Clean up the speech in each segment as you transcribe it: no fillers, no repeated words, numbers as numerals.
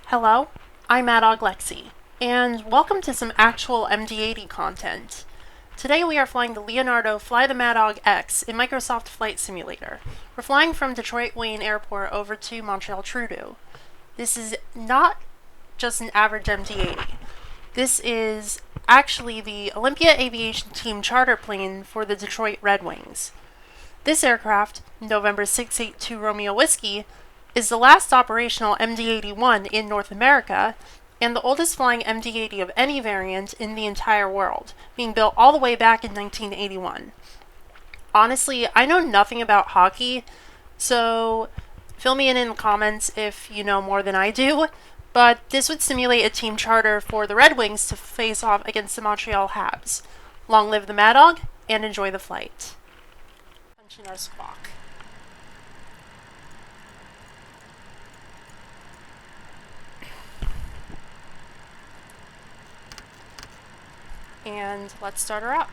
Hello, I'm Maddog Lexi, and welcome to some actual MD-80 content. Today we are flying the Leonardo FlyTheMaddogX in Microsoft Flight Simulator. We're flying from Detroit Wayne Airport over to Montreal Trudeau. This is not just an average MD-80. This is actually the Olympia Aviation Team charter plane for the Detroit Red Wings. This aircraft, November 682 Romeo Whiskey, is the last operational MD-81 in North America and the oldest flying MD-80 of any variant in the entire world, being built all the way back in 1981. Honestly, I know nothing about hockey, so fill me in the comments if you know more than I do, but this would simulate a team charter for the Red Wings to face off against the Montreal Habs. Long live the Maddog, and enjoy the flight. Punching our squawk. And let's start her up.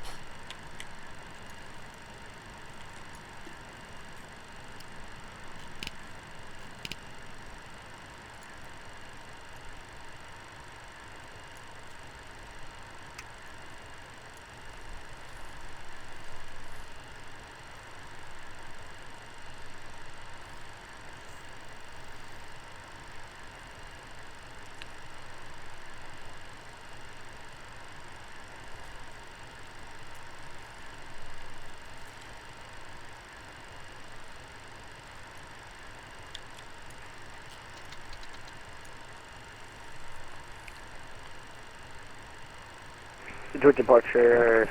Detroit departure,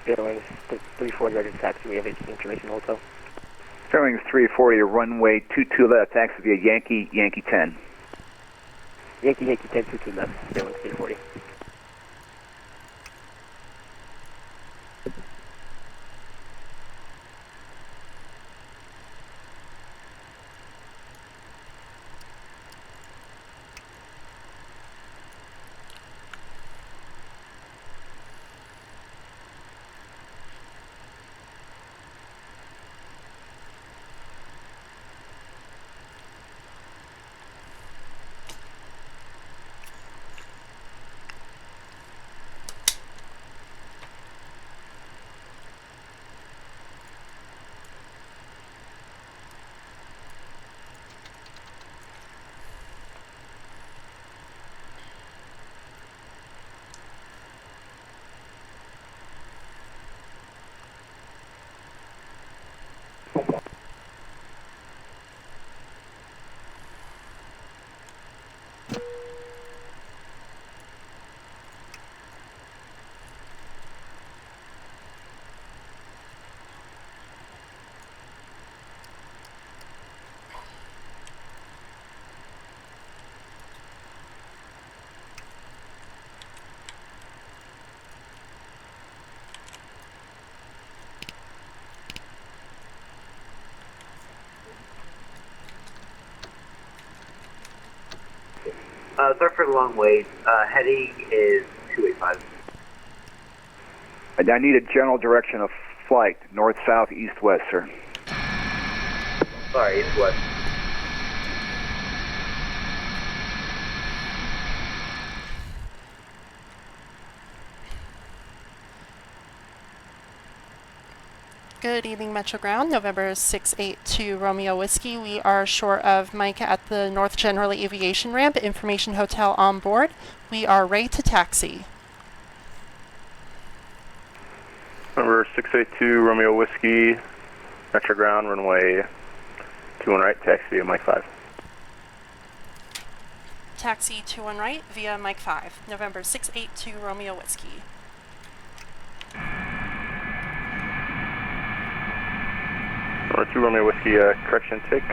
Fairwings 340 ready to taxi. We have information hotel. Fairwings 340, runway 22 left, taxi via Yankee 10. Yankee 10, 22 left, Fairwings 340. Sorry for the long wait. Heading is 285. And I need a general direction of flight, north, south, east, west, sir. Sorry, east, west. Good evening, Metro Ground, November 682 Romeo Whiskey. We are short of Mike at the North General Aviation ramp, Information Hotel on board. We are ready to taxi. Number 682 Romeo Whiskey, Metro Ground, runway 21 right, taxi via Mike 5. Taxi 21 right via Mike 5, November 682 Romeo Whiskey. Number 2 Romeo Whiskey, correction, take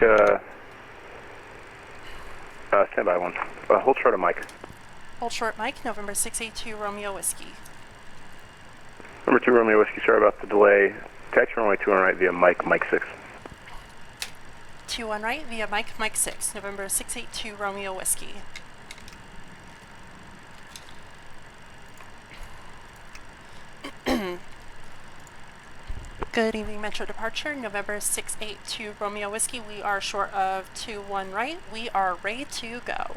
standby 1. Hold short of Mike. Hold short Mike, November 682 Romeo Whiskey. Number 2 Romeo Whiskey, sorry about the delay. Taxi runway 21 right via Mike 6. 21 right via Mike 6, November 682 Romeo Whiskey. Good evening, Metro departure, November 682 Romeo Whiskey. We are short of 21 right. We are ready to go.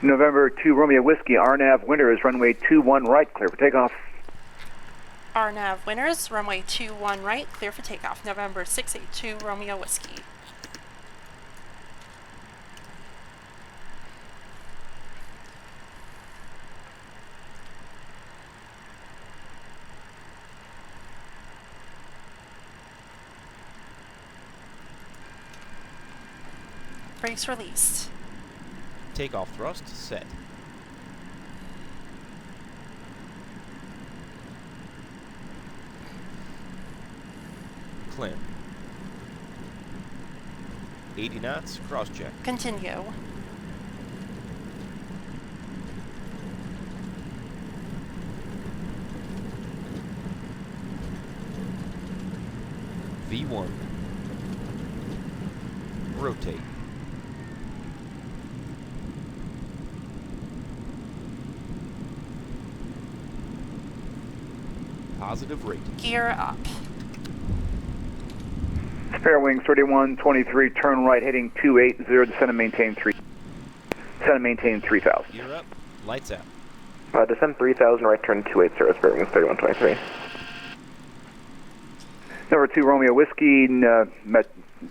November 2 Romeo Whiskey, RNAV winner is runway 21 right, clear for takeoff. RNAV winners, runway 21 right, clear for takeoff. November 682 Romeo Whiskey. Brakes released. Takeoff thrust set. Climb. 80 knots, cross check. Continue. V1. Rotate. Positive rate. Gear up. Spare wing 3123, turn right heading 280, descend and maintain 3000. Gear up. Lights out. Descend 3000, right turn 280, spare wings 3123. Number 2 Romeo Whiskey, met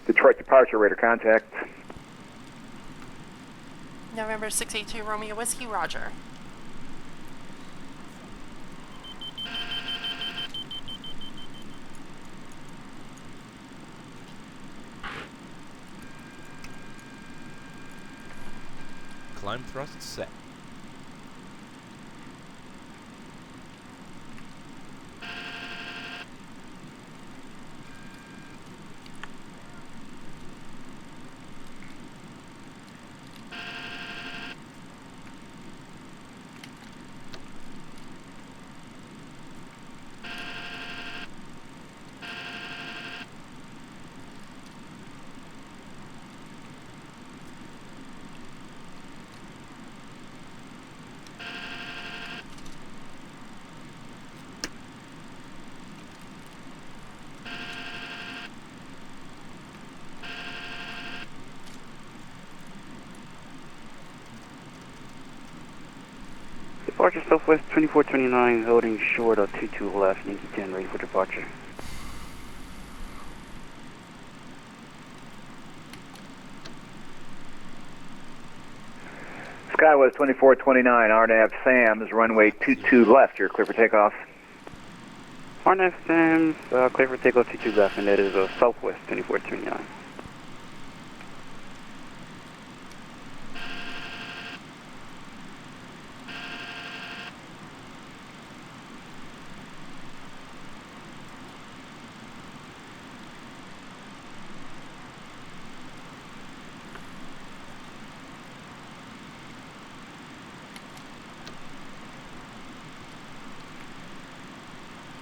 Detroit departure, radar contact. November 682 Romeo Whiskey, roger. Climb thrust set. Departure Southwest 2429, holding short of 22 left, Yankee 10, ready for departure. Skywest 2429, RNAV Sam is runway 22 left, you're clear for takeoff. RNAV Sam, clear for takeoff 22 left, and that is Southwest 2429.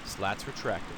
Slats retracted.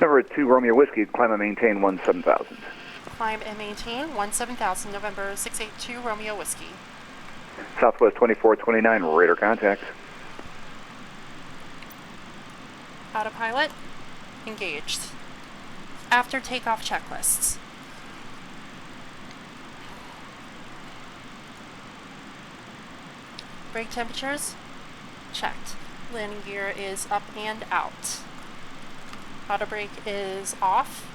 Number 2 Romeo Whiskey, climb and maintain 17,000. Climb and maintain 17,000, November 682 Romeo Whiskey. Southwest 2429, radar contact. Autopilot, engaged. After takeoff checklists. Brake temperatures, checked. Landing gear is up and out. Auto brake is off.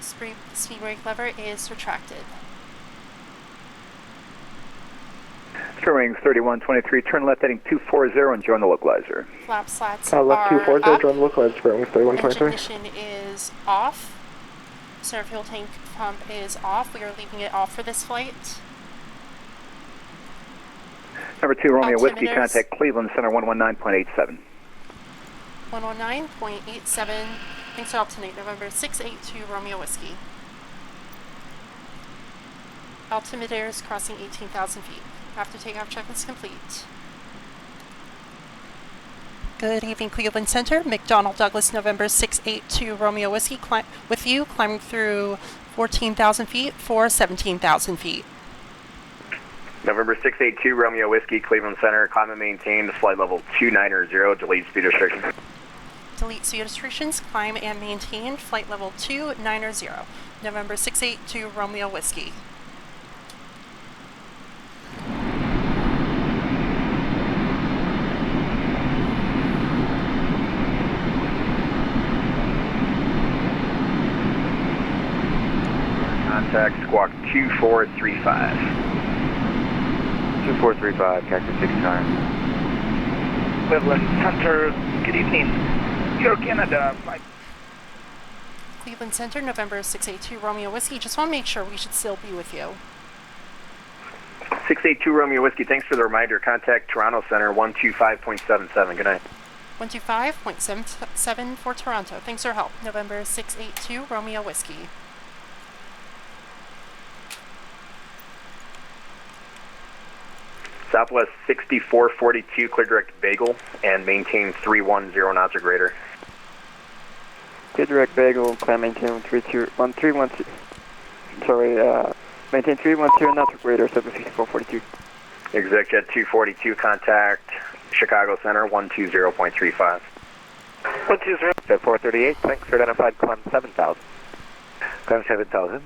Speed brake lever is retracted. Fairwings 3123, turn left heading 240 and join the localizer. Flap slats left are 240, up. join the localizer, Fairwings 3123. Ignition is off. Center fuel tank pump is off. We are leaving it off for this flight. Number 2 Romeo Whiskey, Altimeters. contact Cleveland Center 119.87. 119.87. Thanks to alternate. November 682 Romeo Whiskey. Altimeters crossing 18,000 feet. After takeoff, check is complete. Good evening, Cleveland Center. McDonnell Douglas, November 682 Romeo Whiskey, with you, climbing through 14,000 feet for 17,000 feet. November 682 Romeo Whiskey, Cleveland Center, climb and maintain flight level 290, delete speed restrictions. Delete speed restrictions, climb and maintain flight level 290. November 682 Romeo Whiskey. Contact squawk 2435. 2435, cactus 6 time. Cleveland Center, good evening. Air Canada, flight. Cleveland Center, November 682 Romeo Whiskey. Just want to make sure we should still be with you. 682 Romeo Whiskey, thanks for the reminder. Contact Toronto Center 125.77. Good night. 125.77 for Toronto. Thanks for your help. November 682 Romeo Whiskey. Southwest 6442, clear direct Bagel, and maintain 310 knots or greater. Clear direct Bagel, climb maintain 310, maintain 310 knots or greater, 76442. ExecJet 242, contact Chicago Center 120.35. 120. 438, thanks for identified, climb 7,000. Climb 7,000.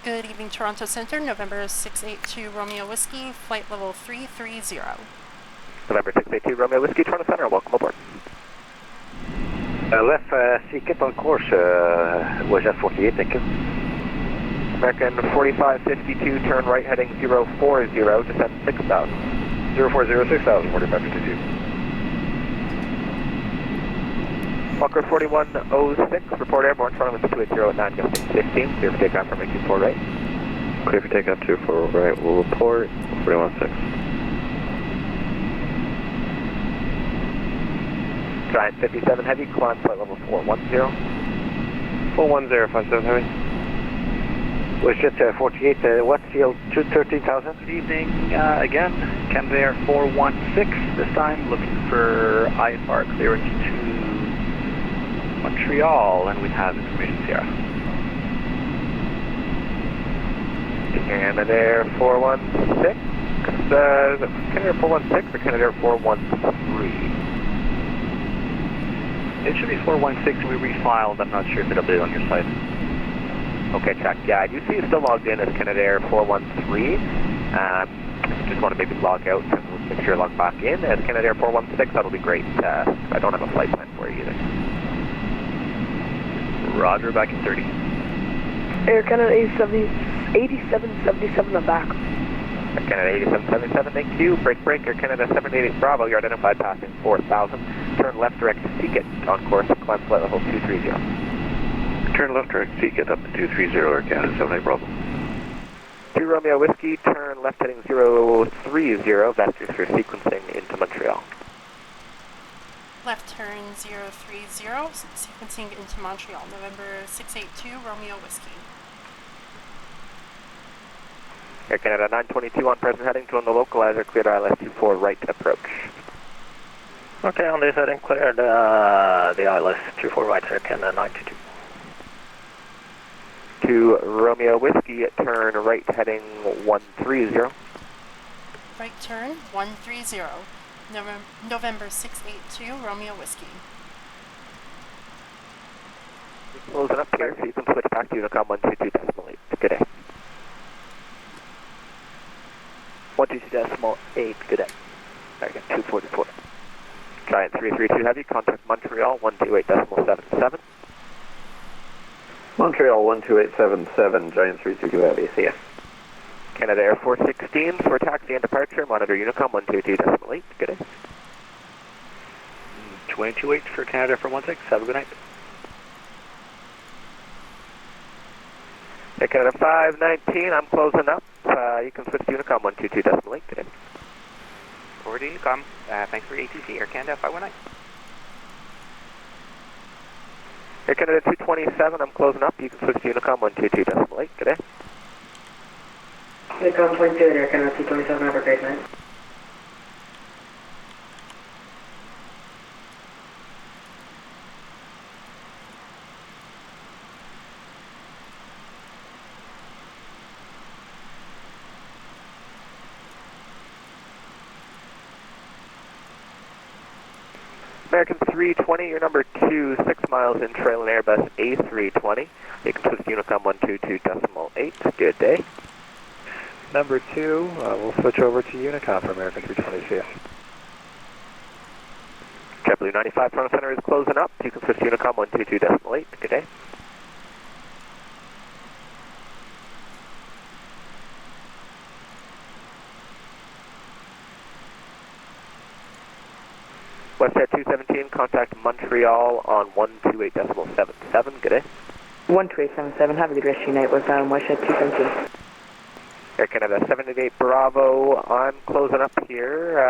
Good evening, Toronto Center, November 682 Romeo Whiskey, flight level 330. November 682 Romeo Whiskey, Toronto Center, welcome aboard. Left CKIP on course, was at 48, thank you. American 4552, turn right heading 040, descend 6,000. 040, 6,000, 4552. Walker 4106, report airborne, Toronto with 280 at 9, gusting 15, clear for takeoff from 24 right. Clear for takeoff 24 right, we'll report 41.6. Giant 57 heavy, climb flight level 410. 410, 57 heavy. Was just 48, what field, 13,000? Good evening, again, Canada Air 416, this time looking for IFR clearance to Montreal, and we have information here. Canada Air 416, Canada Air 416 or Canada Air 413? It should be 416, we refiled, I'm not sure if it'll be on your site. Okay, check. Yeah, I do see you still logged in as Canada Air 413. Just want to maybe log out and make sure you log back in as Canada Air 416, that'll be great. I don't have a flight plan for you either. Roger, back in 30. Air Canada 8777, I'm back. Air Canada 8777, thank you. Break, Air Canada 788 Bravo, you're identified passing 4,000. Turn left direct to Seekit on course, climb flight level 230. Turn left direct Seekit up to 230, Air Canada 78 Bravo. 2 Romeo Whiskey, turn left heading 030, vectors for sequencing into Montreal. Left turn 030, sequencing into Montreal, November 682 Romeo Whiskey. Air Canada 922 on present heading, join the localizer, cleared ILS-24 right approach. Okay, on this heading, cleared the ILS-24 right, Air Canada 922. 2 Romeo Whiskey, turn right heading 130. Right turn 130, November 682 Romeo Whiskey. Closing up here, so you can switch back to Unicom 122.8. Good day. 122.8, good day. American 244. Giant 332 Heavy, contact Montreal 128.77. Montreal 12877, Giant 322 Heavy, see ya. Canada Air 416 for taxi and departure, monitor Unicom 122.8, good day. 228 for Canada Air 416, have a good night. Air Canada 519, I'm closing up. You can switch to Unicom 122.8, good day. Forward to Unicom, thanks for ATC, Air Canada 519. Air Canada 227, I'm closing up. You can switch to Unicom 122.8, good day. Unicom 22, Air Canada 227, have a great night. American 320, you're number 2, 6 miles in trail and Airbus A320. You can switch to Unicom 122.8, good day. Number 2, we'll switch over to Unicom for American 320, see ya. JetBlue 95 front center is closing up. You can switch to Unicom 122.8, good day. WestJet 217, contact Montreal on 128.77, good day. 12877, have a good rest of your night with WestJet 217. Air Canada 788 Bravo, I'm closing up here.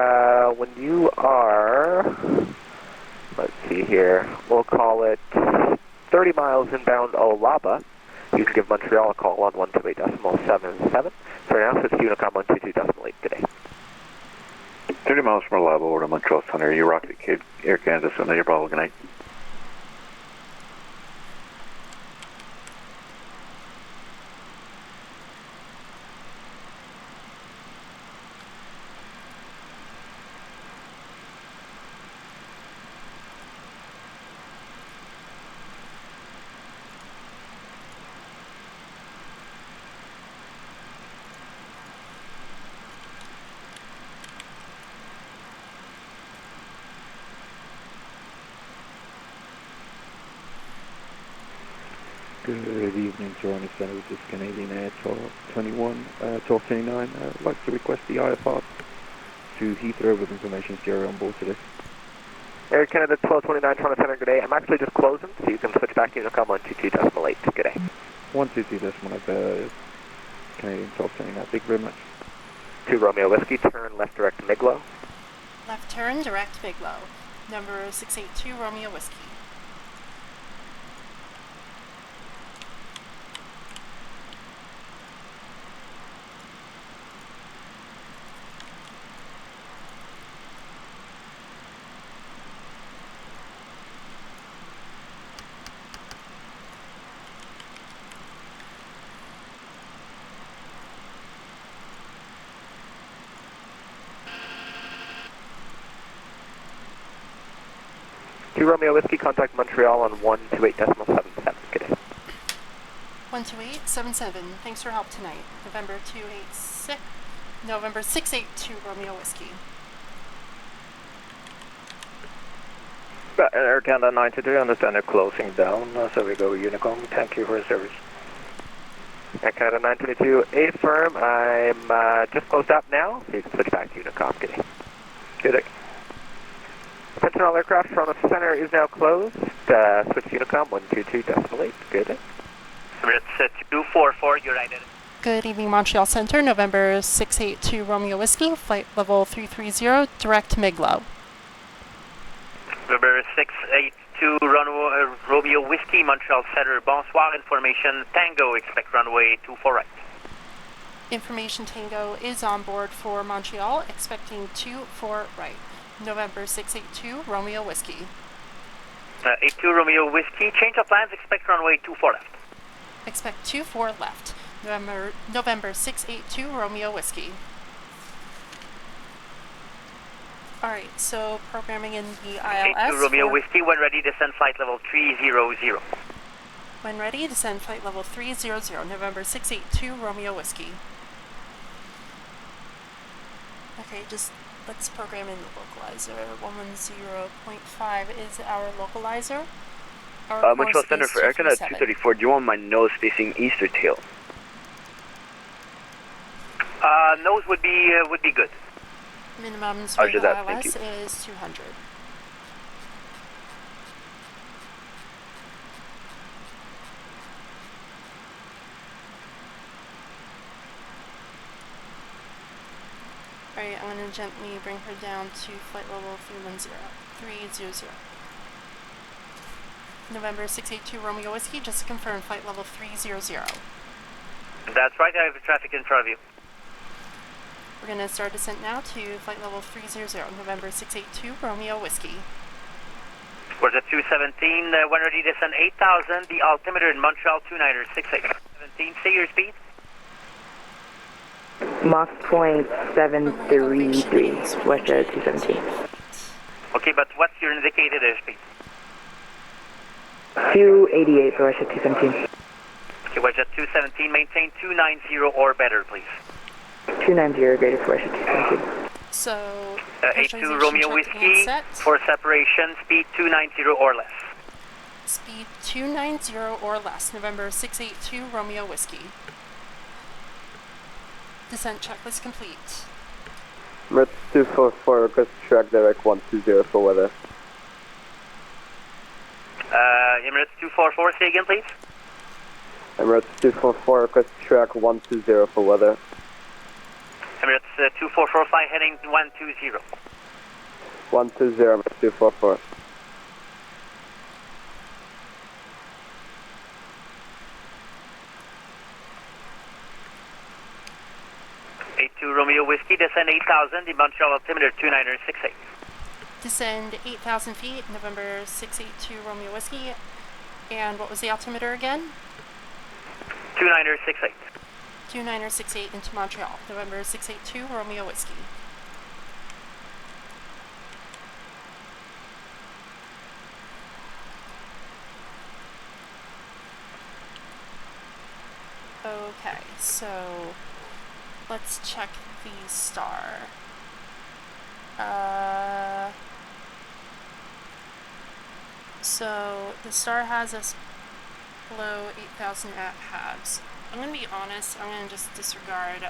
When you are, let's see here, we'll call it 30 miles inbound Olaba. You can give Montreal a call on 128.77. For now, switch to Unicom 122.8, good day. 30 miles from Olaba over to Montreal Center. You rock the kid. Air Canada 788 Bravo, good night. Good evening, Toronto Centre. This is Canadian Air 1229. I'd like to request the IFR to Heathrow with information zero on board today. Air Canada 1229 Toronto Center, good day. I'm actually just closing, so you can switch back to Unicom 122.8, good day. 122.8, Canadian 1229. Thank you very much. 2 Romeo Whiskey, turn left direct Miglo. Left turn, direct Biglow. Number 682 Romeo Whiskey. Romeo Whiskey, contact Montreal on 128.77, good day. 12877, thanks for help tonight. November 682 Romeo Whiskey. Air Canada 93, understand they're closing down, so we go Unicom. Thank you for your service. Air Canada 922, A firm, I'm just closed up now, so you can switch back to Unicom, good day. Good day. Attention all aircraft, Toronto Center is now closed. Switch to Unicom 122.8, good day. It's 244, you're right at it. Good evening, Montreal Center, November 682 Romeo Whiskey, flight level 330, direct Miglo. November 682 Romeo Whiskey, Montreal Center, bonsoir, information Tango, expect runway 24 right. Information Tango is on board for Montreal, expecting 24 right. November 682 Romeo Whiskey. 82 Romeo Whiskey, change of plans, expect runway 24 left. Expect 24 left. November 682 Romeo Whiskey. Alright, so programming in the ILS. 82 Romeo Whiskey, when ready, descend flight level 300. When ready, descend flight level 300, November 682 Romeo Whiskey. Okay, just let's program in the localizer. 110.5 is our localizer. Our Montreal course Center is for Air Canada 237. 234. Do you want my nose facing east or tail? Nose would be good. Minimum Roger swing that, thank ILS you. is 200. Alright, I'm going to gently bring her down to flight level 300. November 682 Romeo Whiskey, just to confirm flight level 300. That's right, I have traffic in front of you. We're going to start descent now to flight level 300, November 682 Romeo Whiskey. We're at 217, when ready to descend 8,000, the altimeter in Montreal 2968. 17, say your speed. Mach point 733, west at 217. Okay, but what's your indicated airspeed? 288 for west at 217. Okay, wedge at 217, maintain 290 or better, please. 290 greater for west at 217. So, 82 Romeo Whiskey, for separation, speed 290 or less. Speed 290 or less, November 682 Romeo Whiskey. Descent checklist complete. Emirates 244, request track direct 120 for weather. Emirates 244, say again, please. Emirates 244, request track 120 for weather. Emirates 244, fly heading 120. 120, Emirates 244. Romeo Whiskey, descend 8,000, the Montreal altimeter 2968. Descend 8,000 feet, November 682 Romeo Whiskey. And what was the altimeter again? 2968. 2968 into Montreal, November 682 Romeo Whiskey. Okay, so let's check the star. So the star has us below 8,000 at Habs. I'm gonna be honest, I'm gonna just disregard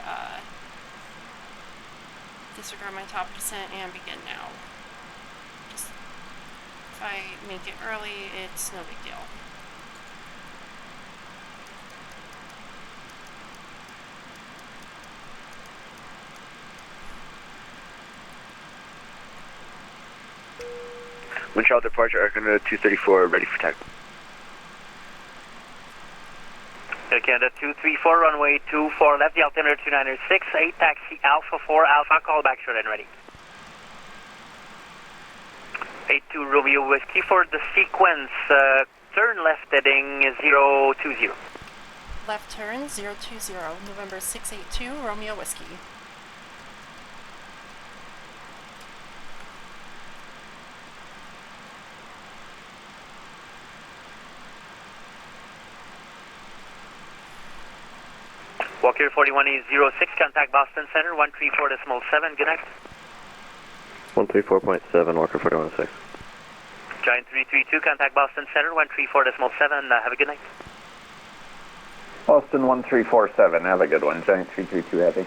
my top descent and begin now. Just, if I make it early, it's no big deal. Montreal departure, Air Canada 234, ready for takeoff. Air Canada 234, runway 24 left, the altimeter 2968, taxi Alpha 4, Alpha, call back short and ready. 82 Romeo Whiskey for the sequence, turn left heading 020. Left turn 020, November 682 Romeo Whiskey. Walker 4106, contact Boston Center 134.7, good night. 134.7, Walker 4106. Giant 332, contact Boston Center 134.7, have a good night. Boston 1347, have a good one. Giant 332 heavy.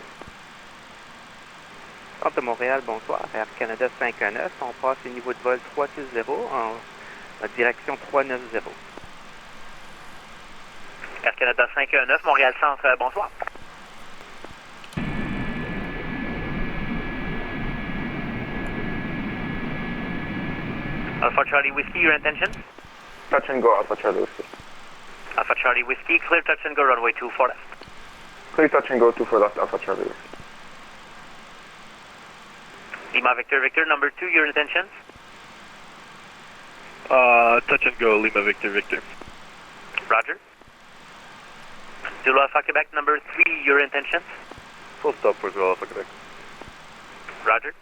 Centre de Montréal, bonsoir. Air Canada 519, on passe au niveau de vol 360 en direction 390. Air Canada 519, Montréal Centre, bonsoir. Alpha Charlie Whiskey, your intention? Touch and go, Alpha Charlie Whiskey. Alpha Charlie Whiskey, clear touch and go, runway 24 left. Clear touch and go 24 left, Alpha Charlie Whiskey. Lima Victor Victor, number 2, your intentions? Touch and go, Lima Victor Victor. Roger. Zulu Alpha Quebec, number 3, your intentions? Full stop for Zulu Alpha Quebec. Roger.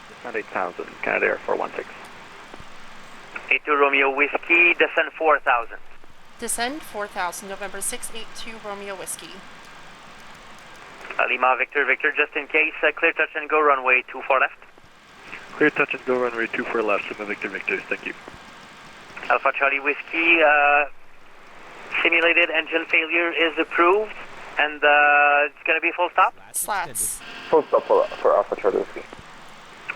Descend 8,000, Canada Air 416. 82 Romeo Whiskey, descend 4,000. Descend 4000, November 682 Romeo Whiskey. Lima Victor Victor, just in case, clear touch and go runway 24 left. Clear touch and go runway 24 left, Lima Victor Victor, thank you. Alpha Charlie Whiskey, simulated engine failure is approved, and it's going to be full stop. Slats. Full stop for Alpha Charlie Whiskey.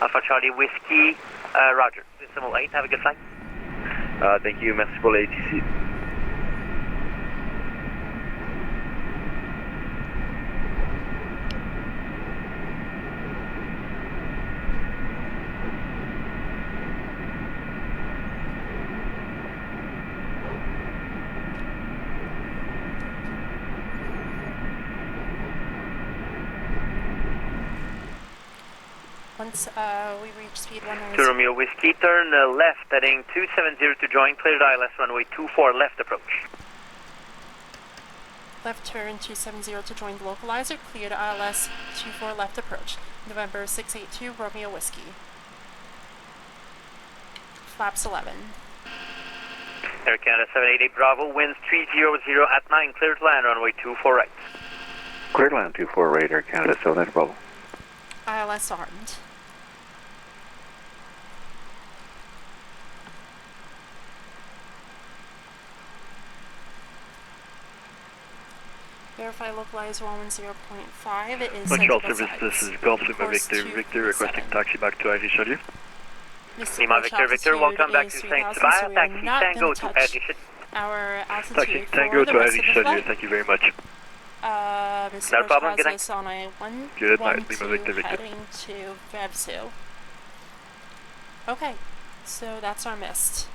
Alpha Charlie Whiskey, Roger. Decimal 8, have a good flight. Thank you, merci pour l'ATC. Once we reach speed 190. 2 Romeo Whiskey, turn left, heading 270 to join, cleared ILS runway 24 left approach. Left turn 270 to join the localizer, cleared ILS 24 left approach. November 682 Romeo Whiskey. Flaps 11. Air Canada 788 Bravo, winds 300 at 9, cleared land runway 24 right. Cleared land 24 right, Air Canada, so that's Bravo. ILS armed. Verify localizer 110.5. It is Montreal central service, sides. this is Golf Lima Course Victor Victor requesting taxi back to Aviation. Lima Victor Victor, welcome back to Saint Sebastian. Taxi Tango to Aviation. Our altitude Taxi for Tango the to rest of the Aviation, flight. thank you very much. Mr. No problem, good night. Has us on a 1 Good one, night, Lima two, Victor Victor. heading to VATSIM. Okay, so that's our mist.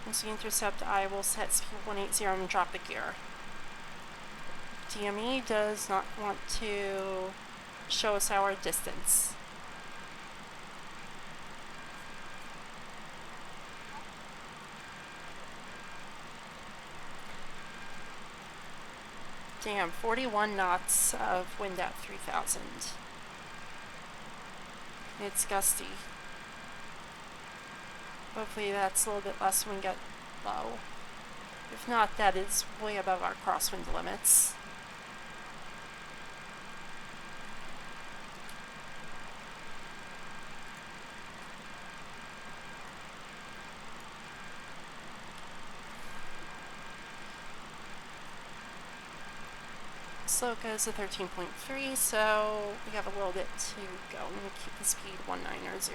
Once we intercept, I will set speed 180 and drop the gear. DME does not want to show us our distance. Damn, 41 knots of wind at 3000. It's gusty. Hopefully that's a little bit less when we get low. If not, that is way above our crosswind limits. Slow goes to 13.3, so we have a little bit to go. I'm going to keep the speed 190.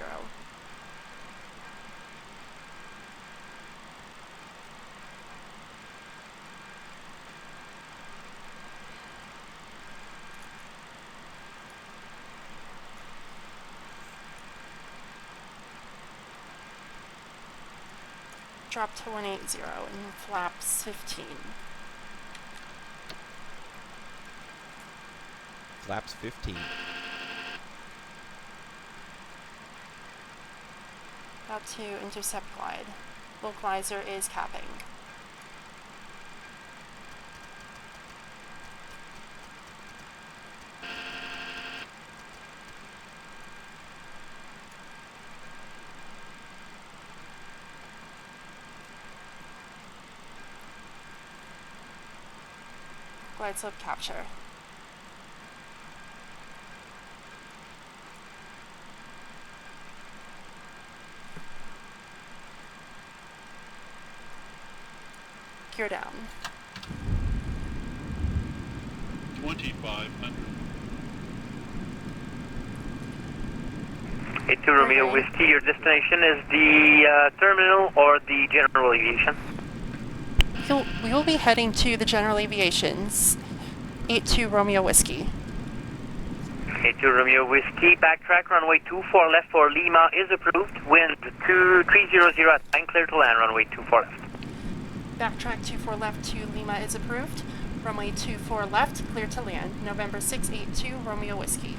Drop to 180 and flaps 15. Flaps 15. About to intercept glide. Localizer is capping. Glide slope capture. Gear down. 2500. 82 Romeo Whiskey, your destination is the terminal or the general aviation? We will be heading to the general aviations. 82 Romeo Whiskey. 82 Romeo Whiskey, backtrack runway 24 left for Lima is approved. Wind 2300 at 9, clear to land runway 24 left. Backtrack 24 left to Lima is approved. Runway 24 left, clear to land. November 682 Romeo Whiskey.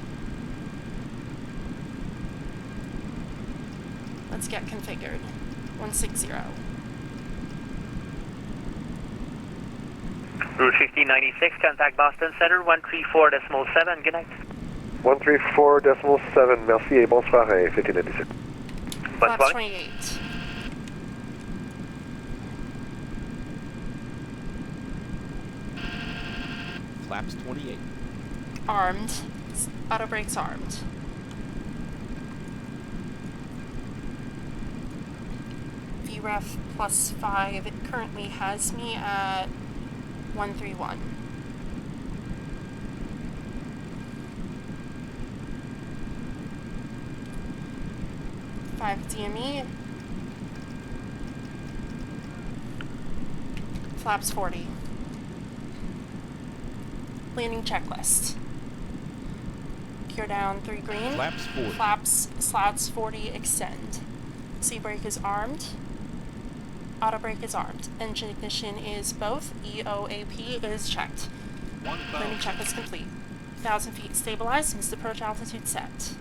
Let's get configured. 160. Route 1596, contact Boston Center, 134.7, good night. 134.7, merci et bonsoir, 1596. Flaps 28. Flaps 28. Armed. Auto brakes armed. VREF +5. It currently has me at 131. DME. Flaps 40. Landing checklist. Gear down 3 green. Flaps 40. Flaps slats 40 extend. C brake is armed. Auto brake is armed. Engine ignition is both. EOAP is checked. Landing checklist complete. 1,000 feet stabilized. Missed approach altitude set.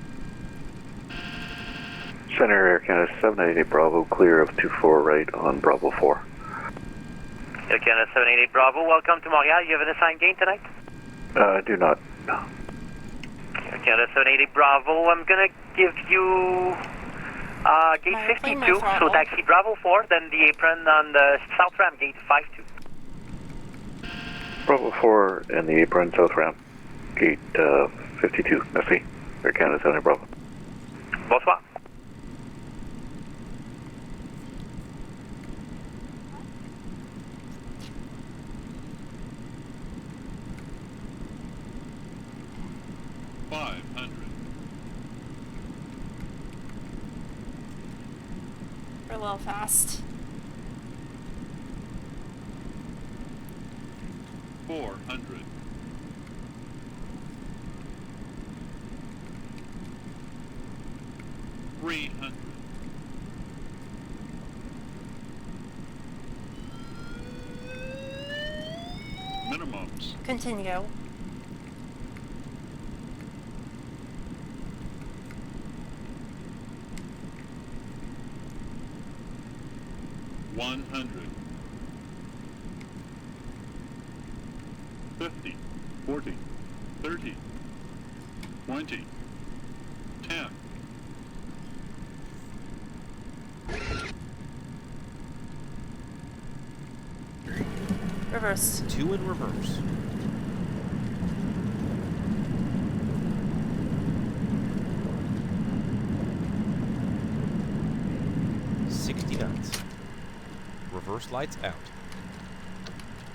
Center Air Canada 788 Bravo, clear of 24 right on Bravo 4. Air Canada 788 Bravo, welcome to Montreal. You have an assigned gate tonight? Do not. Air Canada 788 Bravo, I'm going to give you gate 52, so taxi Bravo 4, then the apron on the south ramp, gate 52. Bravo 4 and the apron, south ramp, gate 52. Merci. Air Canada 788 Bravo. Bonsoir. We're a little fast. 400. 300. Minimums. Continue. 100. 50, 40, 30, 20, 10. Reverse. 2 in reverse. Reverse lights out.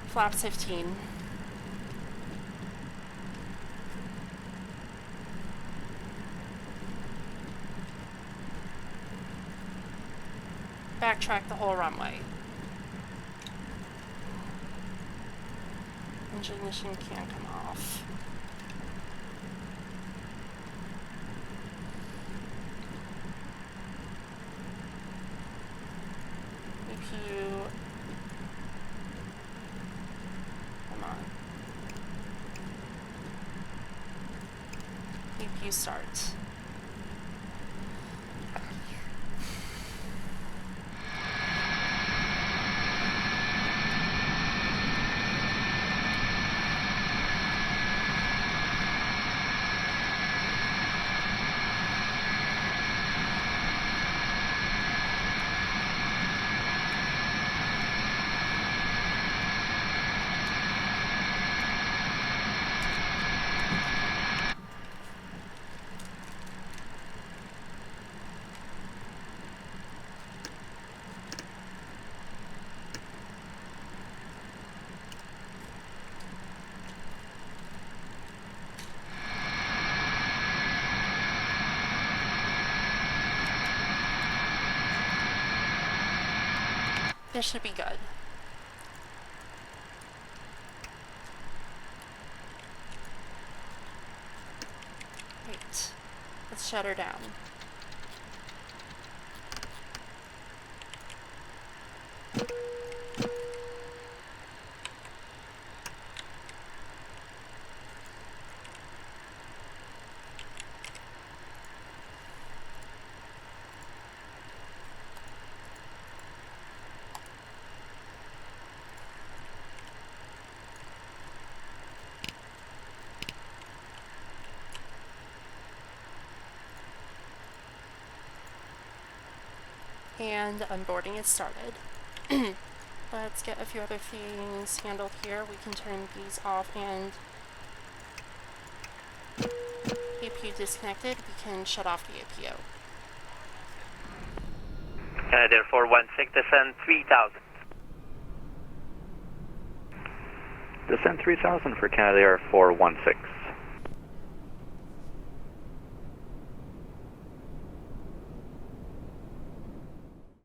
Flaps 15. Backtrack the whole runway. Engine ignition can't come off. CPU start. This should be good. Wait, let's shut her down. And unboarding is started. Let's get a few other things handled here. We can turn these off and disconnected, we can shut off the APO. Canadair 416, descend 3000. Descend 3000 for Canadair 416.